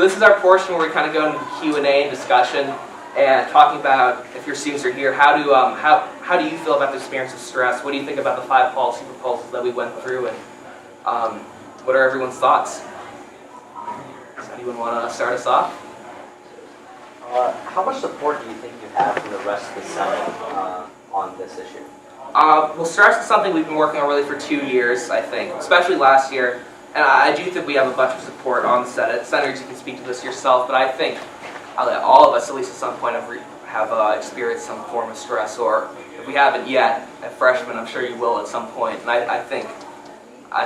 this is our portion where we kind of go into the Q&A and discussion and talking about, if your students are here, how do you feel about the experience of stress? What do you think about the 5 policy proposals that we went through, and what are everyone's thoughts? Does anyone want to start us off? How much support do you think you have from the rest of the Senate on this issue? Well, stress is something we've been working on really for 2 years, I think, especially last year. And I do think we have a bunch of support on the Senate. Senators, you can speak to this yourself, but I think all of us, at least at some point, have experienced some form of stress, or if we haven't yet, at freshman, I'm sure you will at some point. And I think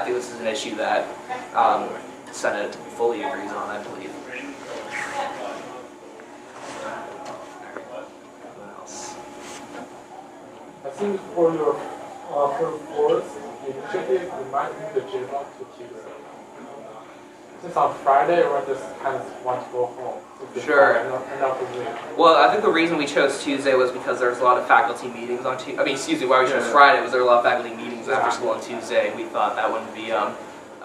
this is an issue that the Senate fully agrees on, I believe. Anyone else? I think for your fourth initiative, you might need the J-Block to keep it. Since on Friday, everyone just kind of wants to go home. Sure. End up with me. Well, I think the reason we chose Tuesday was because there was a lot of faculty meetings on Tuesday. Why we chose Friday was there were a lot of faculty meetings after school on Tuesday. We thought that wouldn't be a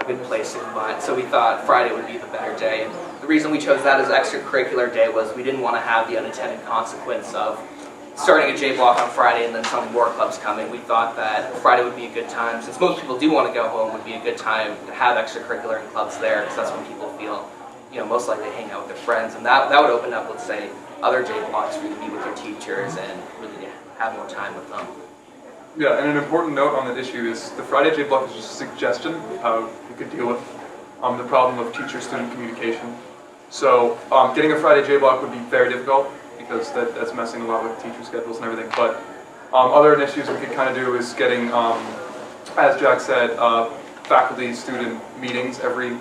good place to combine. So we thought Friday would be the better day. And the reason we chose that as extracurricular day was we didn't want to have the unintended consequence of starting a J-Block on Friday and then some more clubs coming. We thought that Friday would be a good time, since most people do want to go home, would be a good time to have extracurricular and clubs there, because that's when people feel, most likely to hang out with their friends. And that would open up, let's say, other J-Blocks for you to meet with your teachers and really have more time with them. Yeah, and an important note on that issue is the Friday J-Block is just a suggestion of how you could deal with the problem of teacher-student communication. So getting a Friday J-Block would be very difficult, because that's messing a lot with teacher schedules and everything. But other initiatives we could kind of do is getting, as Jack said, faculty-student meetings every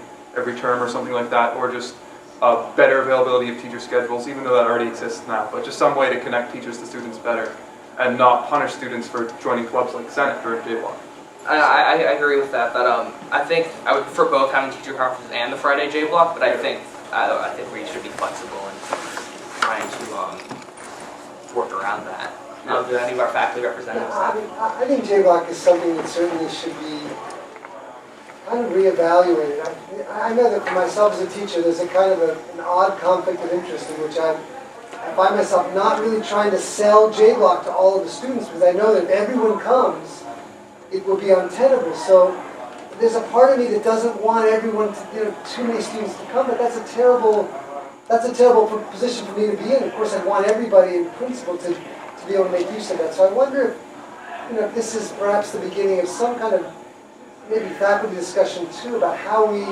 term or something like that, or just better availability of teacher schedules, even though that already exists now. But just some way to connect teachers to students better, and not punish students for joining clubs like Senate during J-Block. I agree with that. I think I would prefer both having teacher conferences and the Friday J-Block, but I think we should be flexible and trying to work around that. Do any of our faculty representatives have? I think J-Block is something that certainly should be kind of reevaluated. I know that for myself as a teacher, there's a kind of an odd conflict of interest in which I find myself not really trying to sell J-Block to all of the students, because I know that if everyone comes, it will be untenable. So there's a part of me that doesn't want everyone to, too many students to come, but that's a terrible position for me to be in. Of course, I want everybody in principle to be able to make use of that. So I wonder if this is perhaps the beginning of some kind of maybe faculty discussion too about how we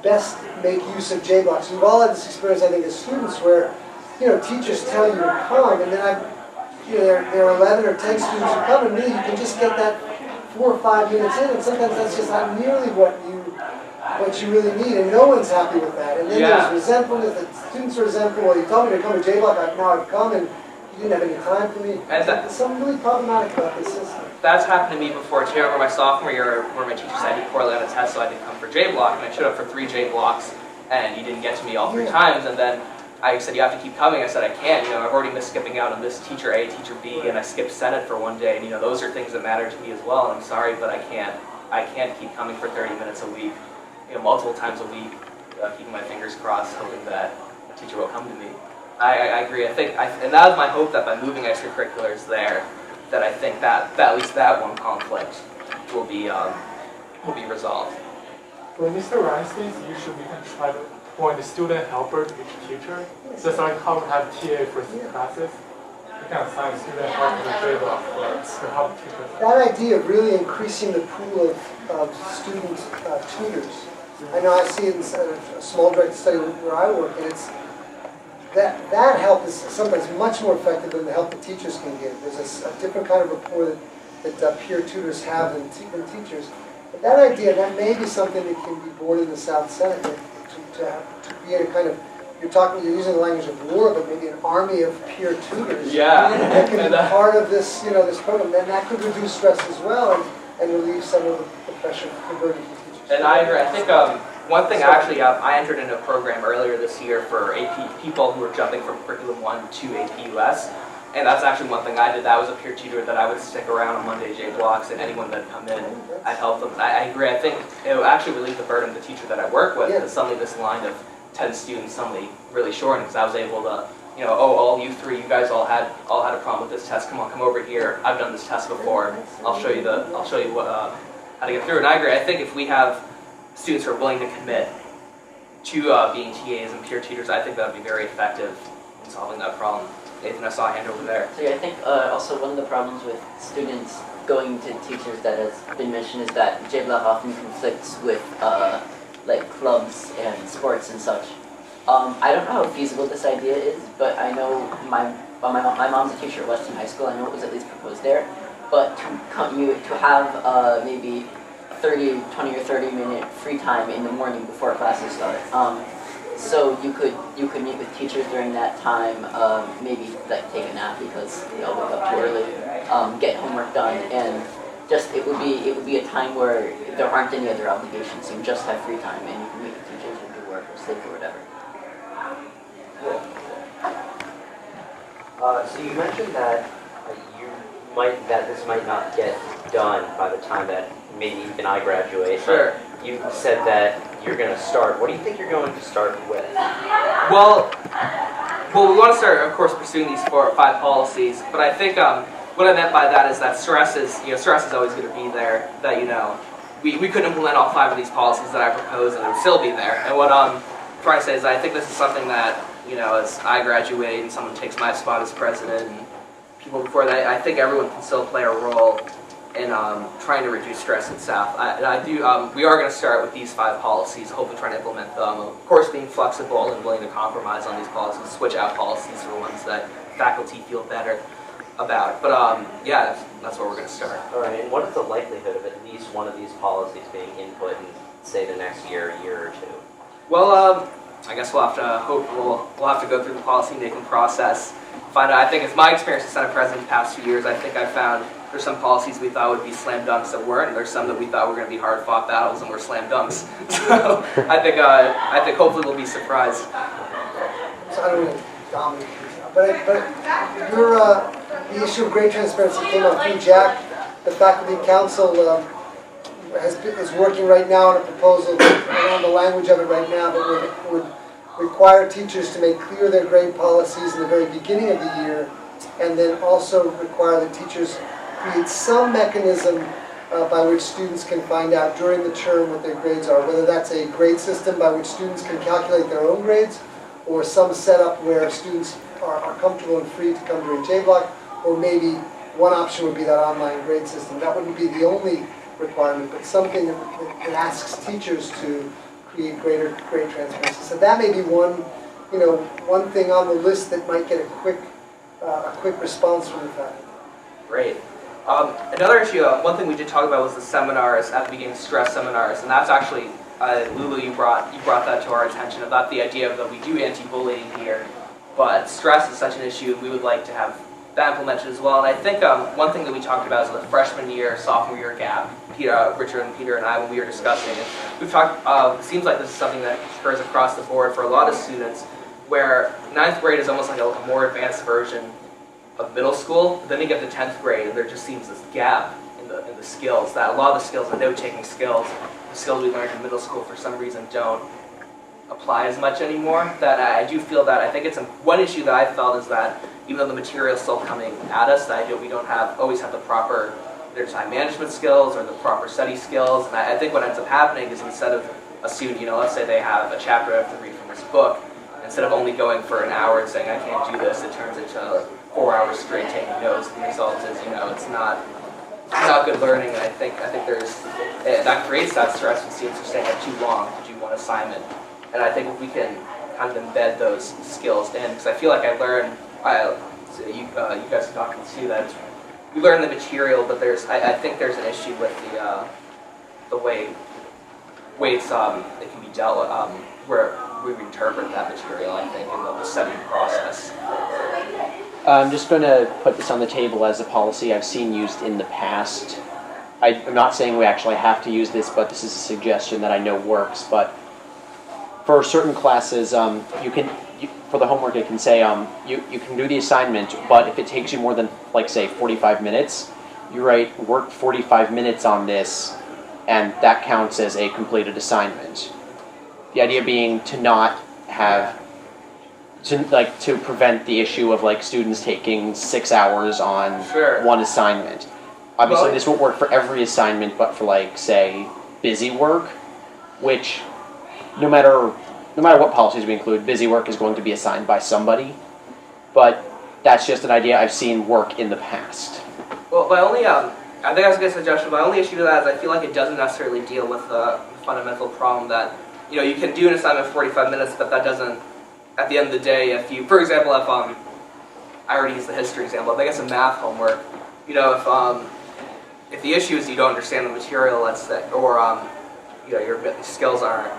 best make use of J-Blocks. We've all had this experience, I think, as students where teachers tell you to come, and then there are 11 or 10 students who come, and really you can just get that 4 or 5 minutes in, and sometimes that's just not nearly what you really need, and no one's happy with that. And then there's resentfulness. The students are resentful. Well, you told me to come to J-Block, now I've come, and you didn't have any time for me. And there's something really problematic about this system. That's happened to me before too. I remember my sophomore year where my teacher said I did poorly on a test, so I didn't come for J-Block, and I showed up for 3 J-Blocks, and he didn't get to me all 3 times, and then I said, you have to keep coming. I said, I can't. I've already missed skipping out on this teacher A, teacher B, and I skipped Senate for 1 day, and those are things that matter to me as well, and I'm sorry, but I can't keep coming for 30 minutes a week, multiple times a week, keeping my fingers crossed, hoping that a teacher will come to me. I agree. And that was my hope, that by moving extracurriculars there, that I think that at least that one conflict will be resolved. For Mr. Reinstein's, usually we can try to point the student helper to each teacher. Just like how we have TA for classes, we can assign a student helper to J-Block to help teachers. That idea of really increasing the pool of student tutors. I know I see it in a small direct study where I work, and it's that help is sometimes much more effective than the help that teachers can give. There's a different kind of rapport that peer tutors have than teachers. But that idea, that may be something that can be born in the South Senate to create a kind of, you're using the language of war, but maybe an army of peer tutors. Yeah. That can be part of this, this program. And that could reduce stress as well and relieve some of the pressure from burden for teachers. And I agree. I think one thing actually, I entered in a program earlier this year for AP people who were jumping from Curriculum 1 to AP US. And that's actually one thing I did. That was a peer tutor that I would stick around on Monday J-Blocks, and anyone that come in, I'd help them. I agree. I think it would actually relieve the burden of the teacher that I work with, because suddenly this line of 10 students suddenly really shortened, because I was able to, all you three, you guys all had a problem with this test. Come on, come over here. I've done this test before. I'll show you what how to get through. And I agree. I think if we have students who are willing to commit to being TAs and peer tutors, I think that would be very effective in solving that problem. Nathan, I saw a hand over there. So yeah, I think also one of the problems with students going to teachers that has been mentioned is that JBlock often conflicts with like clubs and sports and such. I don't know how feasible this idea is, but I know my mom's a teacher at Weston High School. I know it was at least proposed there. But to have maybe 20 or 30 minute free time in the morning before classes start. So you could meet with teachers during that time, maybe like take a nap because they all wake up too early, get homework done, and just it would be a time where there aren't any other obligations. You just have free time and you can meet with teachers or do work or sleep or whatever. So you mentioned that this might not get done by the time that maybe even I graduate. Sure. You said that you're going to start. What do you think you're going to start with? Well, we want to start, of course, pursuing these 4 or 5 policies. But I think what I meant by that is that stress is always going to be there. That we couldn't implement all 5 of these policies that I proposed, and it would still be there. And what I'm trying to say is that I think this is something that as I graduate and someone takes my spot as president, and people before that, I think everyone can still play a role in trying to reduce stress at staff. We are going to start with these 5 policies, hopefully trying to implement them. Of course, being flexible and willing to compromise on these policies, switch out policies for ones that faculty feel better about. But yeah, that's where we're going to start. All right, and what is the likelihood of at least one of these policies being input in, say, the next year or two? Well, I guess we'll have to go through the policy-making process. Find out. I think it's my experience as Senate President the past 2 years. I think I found there's some policies we thought would be slam dunks that weren't, and there's some that we thought were going to be hard-fought battles and were slam dunks. So I think hopefully we'll be surprised. So I don't really dominate, but the issue of great transparency came up through Jack. The Faculty Council is working right now on a proposal around the language of it right now, but would require teachers to make clear their grade policies in the very beginning of the year, and then also require that teachers create some mechanism by which students can find out during the term what their grades are, whether that's a grade system by which students can calculate their own grades, or some setup where students are comfortable and free to come during J-Block, or maybe one option would be that online grade system. That wouldn't be the only requirement, but something that asks teachers to create great transparency. So that may be one thing on the list that might get a quick response from the faculty. Great. Another issue, one thing we did talk about was the seminars at the beginning, stress seminars, and that's actually, Lulu, you brought that to our attention about the idea that we do anti-bullying here, but stress is such an issue, we would like to have that implemented as well. And I think one thing that we talked about is the freshman year, sophomore year gap. Richard and Peter and I, when we were discussing it, we've talked. It seems like this is something that occurs across the board for a lot of students, where 9th grade is almost like a more advanced version of middle school. Then you get to 10th grade, and there just seems this gap in the skills. That a lot of the skills, the note-taking skills, the skills we learned in middle school, for some reason don't apply as much anymore. That I do feel that I think it's one issue that I felt is that even though the material is still coming at us, that we don't always have the proper their time management skills or the proper study skills. And I think what ends up happening is instead of a student, let's say they have a chapter they have to read from this book, instead of only going for an hour and saying, I can't do this, it turns into 4 hours straight taking notes. The result is, it's not good learning. And I think that creates that stress when students are staying up too long to do one assignment. And I think if we can kind of embed those skills in, because I feel like you guys are talking too, that we learn the material, but I think there's an issue with the way it can be dealt with, where we interpret that material, I think, in the study process. I'm just going to put this on the table as a policy I've seen used in the past. I'm not saying we actually have to use this, but this is a suggestion that I know works. But for certain classes, for the homework, it can say you can do the assignment, but if it takes you more than, say, 45 minutes, you write work 45 minutes on this, and that counts as a completed assignment. The idea being to not have to prevent the issue of like students taking 6 hours on Sure. one assignment. Obviously, Well- this won't work for every assignment, but for like say busy work, which no matter what policies we include, busy work is going to be assigned by somebody. But that's just an idea I've seen work in the past. Well, my only, I think that's a good suggestion. My only issue to that is I feel like it doesn't necessarily deal with the fundamental problem that, you know, you can do an assignment in 45 minutes, but that doesn't, at the end of the day, if you, for example, if, I already used the history example, if I get some math homework, you know, if the issue is you don't understand the material, let's say, or, you know, your skills aren't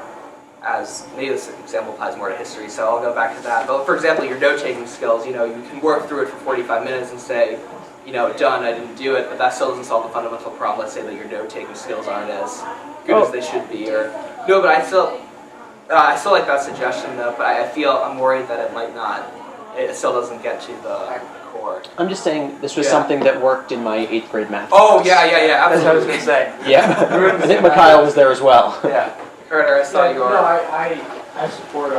as, maybe this example applies more to history, so I'll go back to that. But for example, your note-taking skills, you know, you can work through it for 45 minutes and say, you know, done, I didn't do it, but that still doesn't solve the fundamental problem. Let's say that your note-taking skills aren't as good as they should be, or, no, but I still like that suggestion though, but I'm worried that it might not, it still doesn't get to the core. I'm just saying this was Yeah. something that worked in my 8th grade math Oh, class. yeah, that's what I was going to say. Yeah, I think Mikhail was there as well. Yeah. Carter, I saw your... No, I support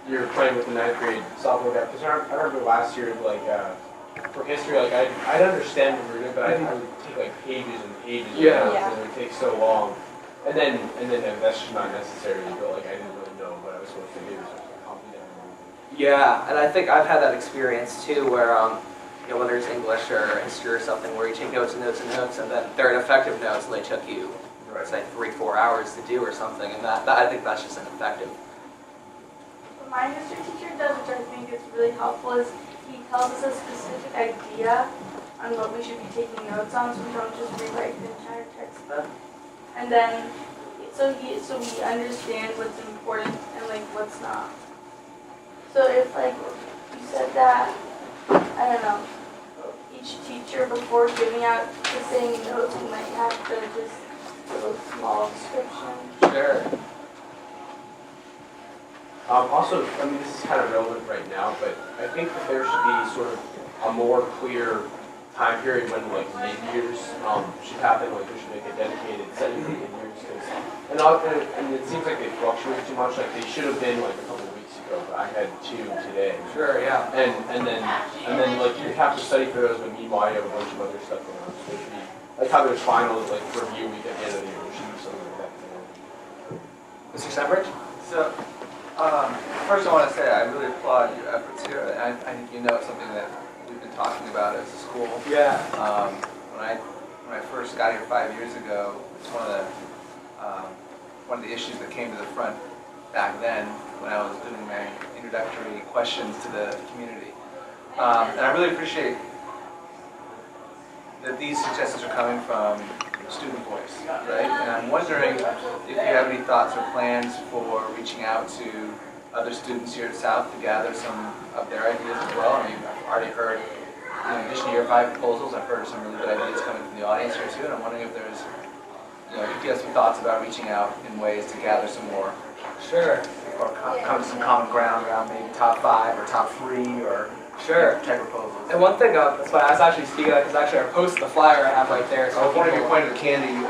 your playing with the 9th grade sophomore guy, because I remember last year, like, for history, like, I'd understand what we were doing, but I would take, like, pages and pages of Yeah. notes, and it would take so long. And then that's just not necessary, but, like, I didn't really know what I was supposed to do, so I copied it. Yeah, and I think I've had that experience too, where you know, whether it's English or history or something, where you take notes and notes and notes, and then they're ineffective notes, and they took you, say, 3-4 hours to do or something, and that I think that's just ineffective. What my history teacher does, which I think is really helpful, is he tells us a specific idea on what we should be taking notes on, so we don't just rewrite the entire textbook. And then, so we understand what's important and like what's not. So if like you said that, I don't know, each teacher before giving out the same notes, we might have to just do a small description. Sure. Also, I mean, this is kind of relevant right now, but I think that there should be sort of a more clear time period when, like, mid-years should happen. Like, we should make a dedicated setting for mid-years. And it seems like they fluctuate too much. Like, they should have been, like, a couple of weeks ago, but I had 2 today. Sure, yeah. And then like, you have to study for those, but meanwhile, you have a bunch of other stuff going on. So there should be, like, how there's finals, like, review week at the end of the year. There should be something like that. Mr. Sembridge? So, first I want to say I really applaud your efforts here. I think you know it's something that we've been talking about as a school. Yeah. When I first got here 5 years ago, it's one of the issues that came to the front back then when I was doing my introductory questions to the community. And I really appreciate that these suggestions are coming from student voice, right? And I'm wondering if you have any thoughts or plans for reaching out to other students here at South to gather some of their ideas as well. I mean, I've already heard, in addition to your 5 proposals, I've heard some really good ideas coming from the audience here too, and I'm wondering if there's, you know, if you have some thoughts about reaching out in ways to gather some more, Sure. or come to some common ground around maybe top 5 or top 3 or Sure. type proposals. And one thing, that's why I was actually speaking of, because actually I posted the flyer I have right there. So I was wondering if you pointed at candy.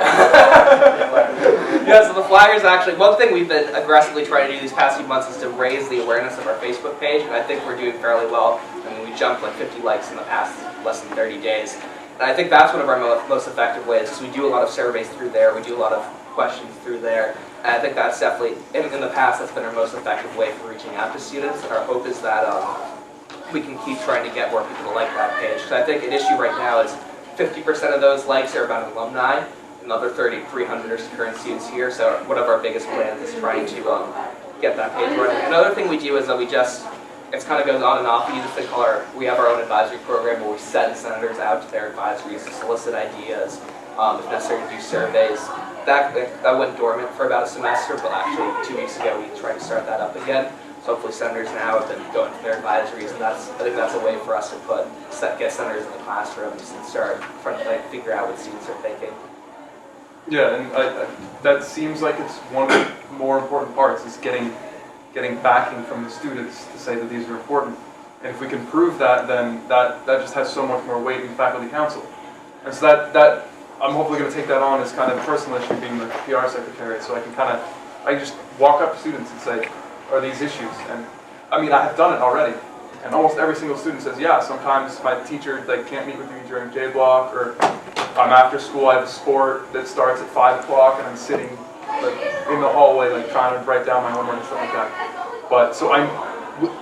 Yeah, so the flyers actually, one thing we've been aggressively trying to do these past few months is to raise the awareness of our Facebook page, and I think we're doing fairly well. I mean, we jumped like 50 likes in the past less than 30 days. And I think that's one of our most effective ways, because we do a lot of surveys through there, we do a lot of questions through there, and I think that's definitely, in the past, that's been our most effective way for reaching out to students. Our hope is that we can keep trying to get more people to like that page. Because I think an issue right now is 50% of those likes are about alumni, another 300 are current students here. So one of our biggest plans is trying to get that page running. Another thing we do is that it kind of goes on and off. We use this thing called we have our own advisory program where we send senators out to their advisories to solicit ideas, if necessary to do surveys. That went dormant for about a semester, but actually 2 weeks ago we tried to start that up again. So hopefully senators now have been going to their advisories, and I think that's a way for us to get senators in the classrooms and start trying to figure out what students are thinking. Yeah, and that seems like it's one of the more important parts, is getting backing from the students to say that these are important. And if we can prove that, then that just has so much more weight in faculty council. And so that I'm hopefully going to take that on as kind of a personal issue, being the PR secretary, so I can just walk up to students and say, are these issues? And I mean, I have done it already. And almost every single student says, yeah, sometimes my teacher can't meet with me during J block, or I'm after school, I have a sport that starts at 5 o'clock and I'm sitting in the hallway trying to write down my homework and stuff like that. But so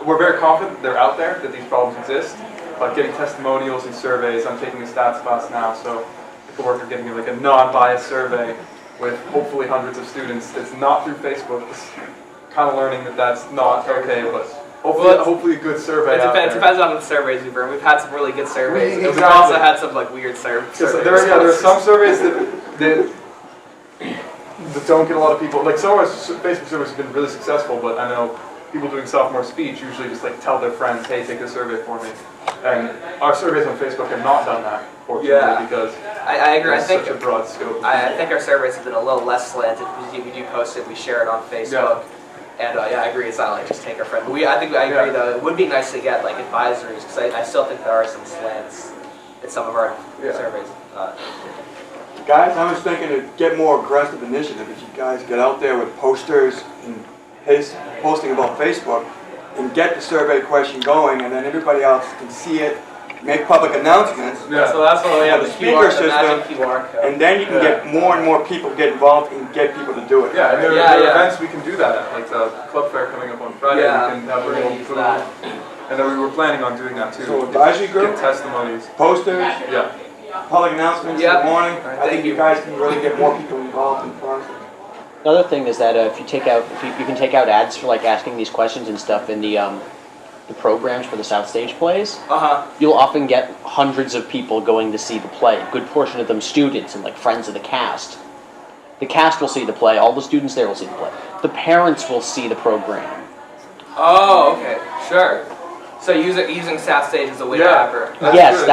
we're very confident they're out there, that these problems exist. But getting testimonials and surveys, I'm taking a stats class now, so the coworker getting a non-biased survey with hopefully hundreds of students that's not through Facebook. Just kind of learning that that's not okay, but hopefully a good survey. It depends on the surveys we've run. We've had some really good surveys. Exactly. We've also had some weird surveys. There are some surveys that don't get a lot of people. Some of our Facebook surveys have been really successful, but I know people doing sophomore speech usually just tell their friends, hey, take a survey for me. And our surveys on Facebook have not done that, fortunately, because I agree. It's such a broad scope. I think our surveys have been a little less slanted because we do post it, we share it on Facebook. Yeah. And I agree, it's not just take our friend. But I agree though, it would be nice to get advisories, because I still think there are some slants in some of our surveys. Guys, I was thinking to get more aggressive initiative. If you guys get out there with posters and posting about Facebook and get the survey question going, and then everybody else can see it, make public announcements. Yeah. So that's what we have, the speaker system, QR code. and then you can get more and more people get involved and get people to do it. Yeah, and there are events we can do that at, like the club fair coming up on Friday. Yeah, we can have a little food. And then we were planning on doing that too. So advisory group, get testimonies, posters, public announcements in the morning. I think you guys can really get more people involved in the process. Another thing is that if you can take out ads for asking these questions and stuff in the programs for the South Stage plays, you'll often get hundreds of people going to see the play. A good portion of them students and friends of the cast. The cast will see the play. All the students there will see the play. The parents will see the program. Oh, okay, sure. So using South Stage as a way to advert. Yes,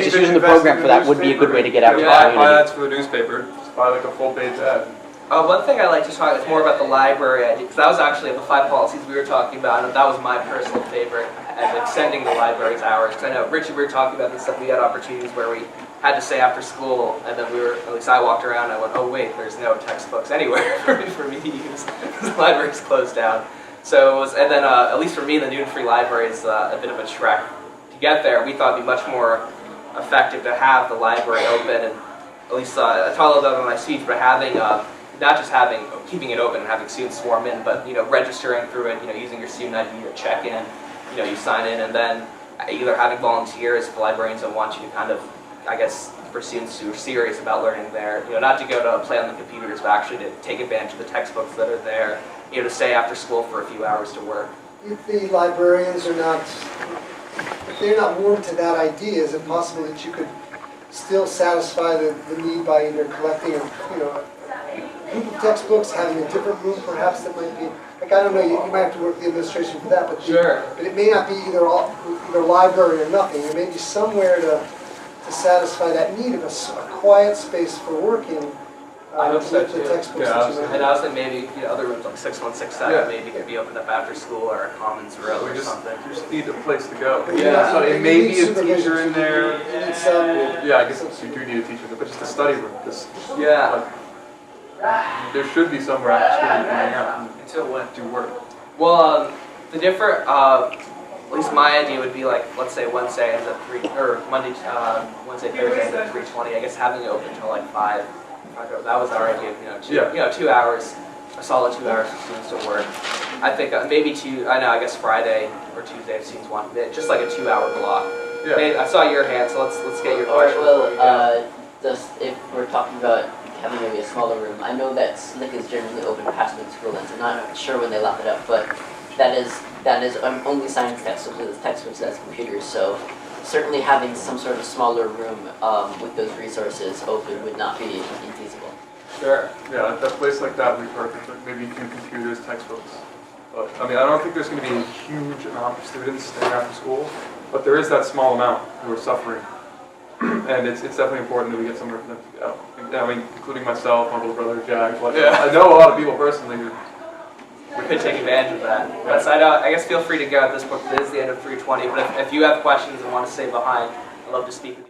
just using the program for that would be a good way to get out to the community. Buy ads for the newspaper. Just buy a full-page ad. One thing I like to talk is more about the library idea, because that was actually of the 5 policies we were talking about, and that was my personal favorite, and extending the library's hours. Because I know, Richard, we were talking about this stuff, we had opportunities where we had to stay after school, and then at least I walked around and I went, oh wait, there's no textbooks anywhere for me to use, because the library's closed down. So, at least for me, the Newton Free Library is a bit of a trek to get there. We thought it'd be much more effective to have the library open, and at least I followed that on my speech, but not just keeping it open and having students swarm in, but registering through it, using your student ID to check in, you sign in, and then either having volunteers if the librarians don't want you to for students who are serious about learning there, not to go to play on the computers, but actually to take advantage of the textbooks that are there, to stay after school for a few hours to work. If the librarians are not, if they're not warm to that idea, is it possible that you could still satisfy the need by either collecting a group of textbooks, having a different room perhaps that might be, I don't know, you might have to work with the administration for that, but but it may not be either library or nothing. There may be somewhere to satisfy that need of a quiet space for working with the textbooks. And also maybe other rooms like 6167 maybe could be opened up after school, or a commons room or something. We just need a place to go. So it may be a teacher in there. You need some, I guess you do need a teacher, but just a study room. There should be somewhere after school you can hang out and do work. Well, the different, at least my idea would be let's say Wednesday ends at 3, or Wednesday, Thursday ends at 3:20. I guess having it open until 5. That was our idea. 2 hours, a solid 2 hours for students to work. I think maybe 2. I guess Friday or Tuesday if students want just a 2-hour block. Maybe, I saw your hand, so let's get your question. Just if we're talking about having maybe a smaller room, I know that SLIC is generally open past the school ends. I'm not sure when they lock it up, but that is only science textbooks. It's textbooks, that's computers. So certainly having some sort of smaller room with those resources open would not be infeasible. Sure. Yeah, a place like that would be perfect. Maybe a few computers, textbooks. But I don't think there's going to be a huge amount of students staying after school, but there is that small amount who are suffering. And it's definitely important that we get somewhere for them to go. Including myself, my little brother Jack. I know a lot of people personally who we could take advantage of that. But I guess feel free to go at this point. It is the end of 3:20. But if you have questions and want to stay behind, I'd love to speak with you.